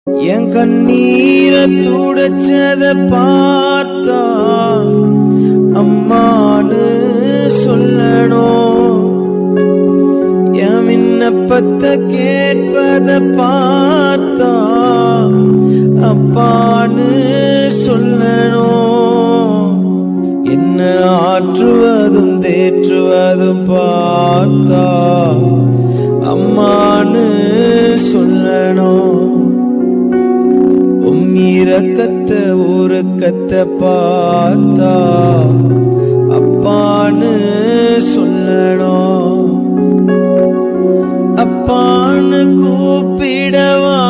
என் கண்ணீரை துடைச்சத பார்த்தா அம்மானு சொல்லணும். என் விண்ணப்பத்தை கேட்பத பார்த்தா அப்பான்னு சொல்லணும். என்ன ஆற்றுவதும் தேற்றுவதும் பார்த்தா அம்மான்னு சொல்லணும். இரக்கத்தை ஊரக்கத்தை பார்த்தா அப்பான்னு சொல்லணும். அப்பான்னு கூப்பிடவா